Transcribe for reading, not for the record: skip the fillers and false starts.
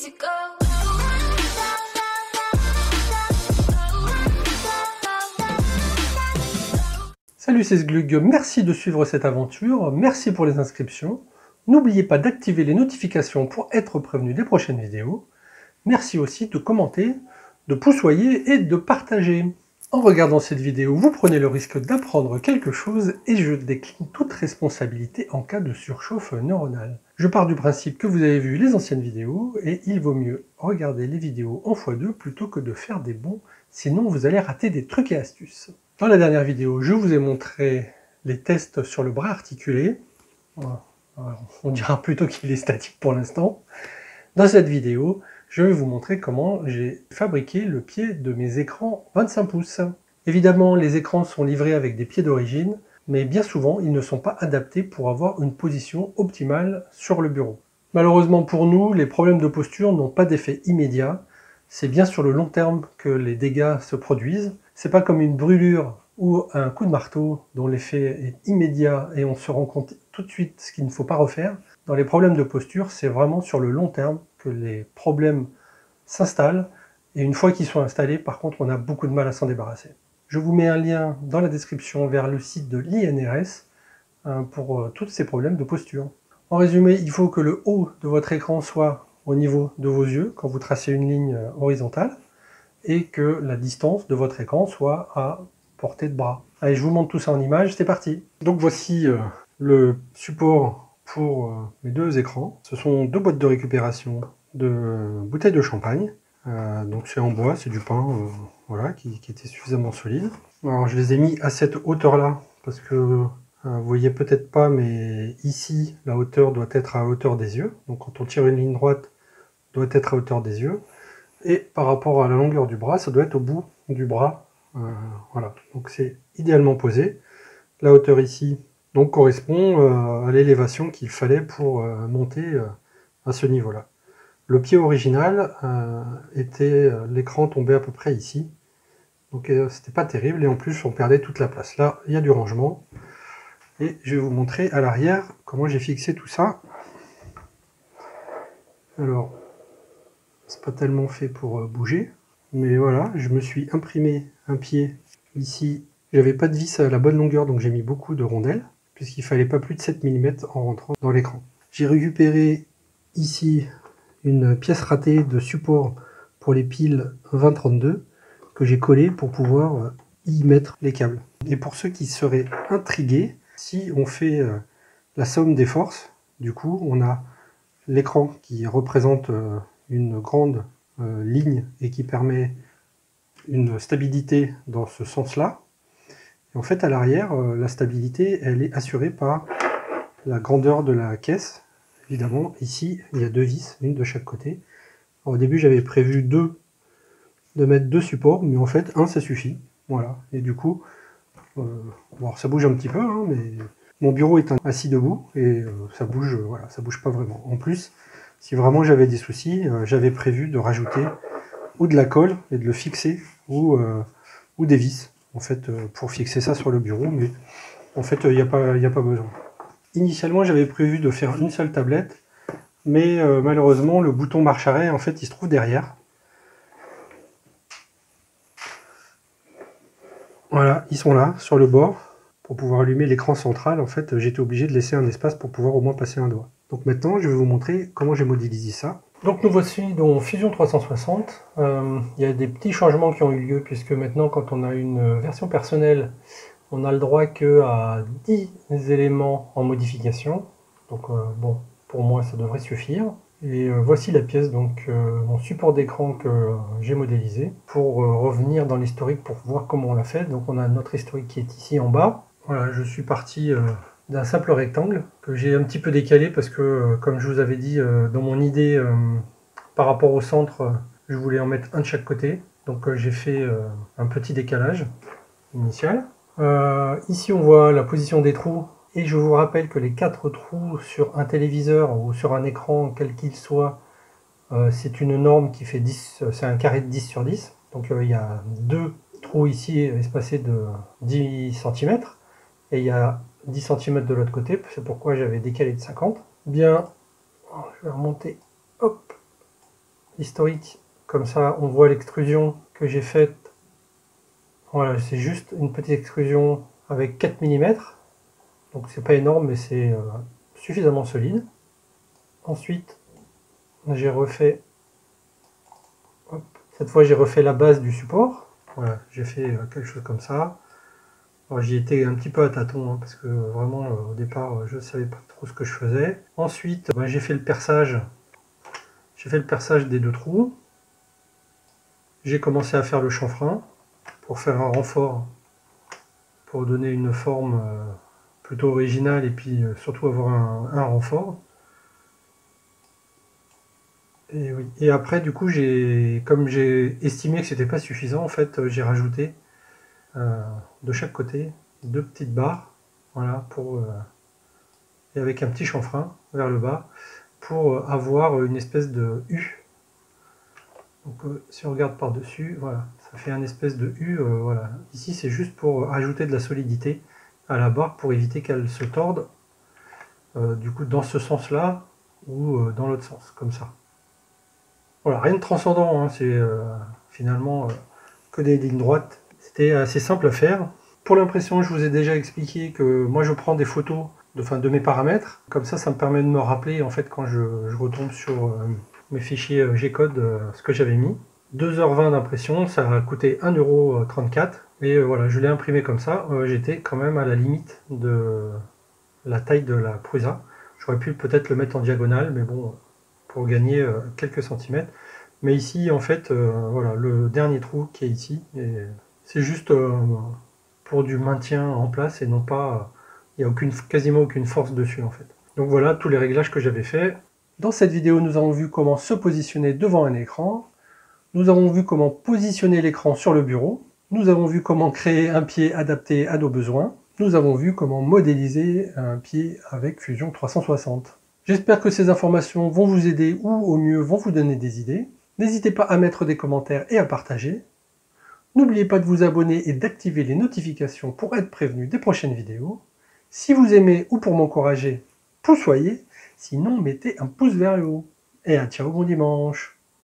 easy go. Salut, c'est Sglug, merci de suivre cette aventure, merci pour les inscriptions. N'oubliez pas d'activer les notifications pour être prévenu des prochaines vidéos. Merci aussi de commenter, de poussoyer et de partager. En regardant cette vidéo, vous prenez le risque d'apprendre quelque chose et je décline toute responsabilité en cas de surchauffe neuronale. Je pars du principe que vous avez vu les anciennes vidéos et il vaut mieux regarder les vidéos en x2 plutôt que de faire des bons, sinon vous allez rater des trucs et astuces. Dans la dernière vidéo, je vous ai montré les tests sur le bras articulé. On dira plutôt qu'il est statique pour l'instant. Dans cette vidéo, je vais vous montrer comment j'ai fabriqué le pied de mes écrans 25 pouces. Évidemment, les écrans sont livrés avec des pieds d'origine, mais bien souvent, ils ne sont pas adaptés pour avoir une position optimale sur le bureau. Malheureusement pour nous, les problèmes de posture n'ont pas d'effet immédiat. C'est bien sur le long terme que les dégâts se produisent. C'est pas comme une brûlure ou un coup de marteau dont l'effet est immédiat et on se rend compte tout de suite ce qu'il ne faut pas refaire. Dans les problèmes de posture, c'est vraiment sur le long terme que les problèmes s'installent et une fois qu'ils sont installés, par contre, on a beaucoup de mal à s'en débarrasser. Je vous mets un lien dans la description vers le site de l'INRS pour tous ces problèmes de posture. En résumé, il faut que le haut de votre écran soit au niveau de vos yeux quand vous tracez une ligne horizontale et que la distance de votre écran soit à portée de bras. Allez, je vous montre tout ça en image, c'est parti. Donc voici le support pour mes deux écrans. Ce sont deux boîtes de récupération de bouteilles de champagne. Donc c'est en bois, c'est du pain voilà, qui était suffisamment solide. Alors je les ai mis à cette hauteur-là parce que vous voyez peut-être pas, mais ici la hauteur doit être à hauteur des yeux. Donc quand on tire une ligne droite, doit être à hauteur des yeux. Et par rapport à la longueur du bras, ça doit être au bout du bras. Voilà, donc c'est idéalement posé. La hauteur ici donc correspond à l'élévation qu'il fallait pour monter à ce niveau-là. Le pied original était l'écran tombé à peu près ici. Donc c'était pas terrible et en plus on perdait toute la place. Là, il y a du rangement. Et je vais vous montrer à l'arrière comment j'ai fixé tout ça. Alors, c'est pas tellement fait pour bouger, mais voilà, je me suis imprimé un pied ici. J'avais pas de vis à la bonne longueur, donc j'ai mis beaucoup de rondelles, puisqu'il fallait pas plus de 7 mm en rentrant dans l'écran. J'ai récupéré ici une pièce ratée de support pour les piles 2032 que j'ai collé pour pouvoir y mettre les câbles. Et pour ceux qui seraient intrigués, si on fait la somme des forces, du coup on a l'écran qui représente une grande ligne et qui permet une stabilité dans ce sens-là. Et en fait, à l'arrière, la stabilité, elle est assurée par la grandeur de la caisse. Évidemment, ici, il y a deux vis, une de chaque côté. Alors, au début, j'avais prévu de mettre deux supports, mais en fait, un, ça suffit. Voilà. Et du coup, bon, ça bouge un petit peu, hein, mais mon bureau est assis debout et ça bouge, voilà, ça bouge pas vraiment. En plus, si vraiment j'avais des soucis, j'avais prévu de rajouter ou de la colle et de le fixer ou des vis en fait pour fixer ça sur le bureau, mais en fait il n'y a pas besoin. Initialement j'avais prévu de faire une seule tablette, mais malheureusement le bouton marche arrêt en fait il se trouve derrière. Voilà, ils sont là sur le bord. Pour pouvoir allumer l'écran central, en fait, j'étais obligé de laisser un espace pour pouvoir au moins passer un doigt. Donc maintenant, je vais vous montrer comment j'ai modélisé ça. Donc nous voici dans Fusion 360. Il y a des petits changements qui ont eu lieu, puisque maintenant, quand on a une version personnelle, on a le droit qu'à 10 éléments en modification. Donc bon, pour moi, ça devrait suffire. Et voici la pièce, donc mon support d'écran que j'ai modélisé. Pour revenir dans l'historique pour voir comment on l'a fait, donc on a notre historique qui est ici en bas. Voilà, je suis parti d'un simple rectangle que j'ai un petit peu décalé parce que, comme je vous avais dit, dans mon idée, par rapport au centre, je voulais en mettre un de chaque côté. Donc j'ai fait un petit décalage initial. Ici on voit la position des trous. Et je vous rappelle que les 4 trous sur un téléviseur ou sur un écran, quel qu'il soit, c'est une norme qui fait 10, c'est un carré de 10 sur 10. Donc il y a 2 trous ici espacés de 10 cm. Et il y a 10 cm de l'autre côté, c'est pourquoi j'avais décalé de 50. Bien, je vais remonter, hop, historique. Comme ça, on voit l'extrusion que j'ai faite. Voilà, c'est juste une petite extrusion avec 4 mm. Donc c'est pas énorme, mais c'est suffisamment solide. Ensuite, j'ai refait... Hop, cette fois, j'ai refait la base du support. Voilà, j'ai fait quelque chose comme ça. J'y étais un petit peu à tâtons, hein, parce que vraiment, au départ, je ne savais pas trop ce que je faisais. Ensuite, j'ai fait le perçage. J'ai fait le perçage des deux trous. J'ai commencé à faire le chanfrein pour faire un renfort, pour donner une forme plutôt originale et puis surtout avoir un renfort. Et, oui. Et après, du coup, comme j'ai estimé que c'était pas suffisant, en fait, j'ai rajouté de chaque côté 2 petites barres, voilà, et avec un petit chanfrein vers le bas, pour avoir une espèce de U. Donc si on regarde par-dessus, voilà, ça fait un espèce de U, voilà. Ici, c'est juste pour ajouter de la solidité à la barre pour éviter qu'elle se torde, du coup, dans ce sens-là ou dans l'autre sens, comme ça. Voilà, rien de transcendant, hein, c'est finalement que des lignes droites. C'était assez simple à faire. Pour l'impression, je vous ai déjà expliqué que moi je prends des photos de mes paramètres. Comme ça me permet de me rappeler en fait quand je retombe sur mes fichiers G-code ce que j'avais mis. 2h20 d'impression, ça a coûté 1,34 €. Et voilà, je l'ai imprimé comme ça. J'étais quand même à la limite de la taille de la Prusa. J'aurais pu peut-être le mettre en diagonale, mais bon, pour gagner quelques centimètres. Mais ici, en fait, voilà, le dernier trou qui est ici, c'est juste pour du maintien en place et non pas, il n'y a quasiment aucune force dessus en fait. Donc voilà tous les réglages que j'avais fait. Dans cette vidéo, nous avons vu comment se positionner devant un écran. Nous avons vu comment positionner l'écran sur le bureau. Nous avons vu comment créer un pied adapté à nos besoins. Nous avons vu comment modéliser un pied avec Fusion 360. J'espère que ces informations vont vous aider ou au mieux vont vous donner des idées. N'hésitez pas à mettre des commentaires et à partager. N'oubliez pas de vous abonner et d'activer les notifications pour être prévenu des prochaines vidéos. Si vous aimez ou pour m'encourager, pouce-soyez. Sinon, mettez un pouce vers le haut. Et un ciao, bon dimanche.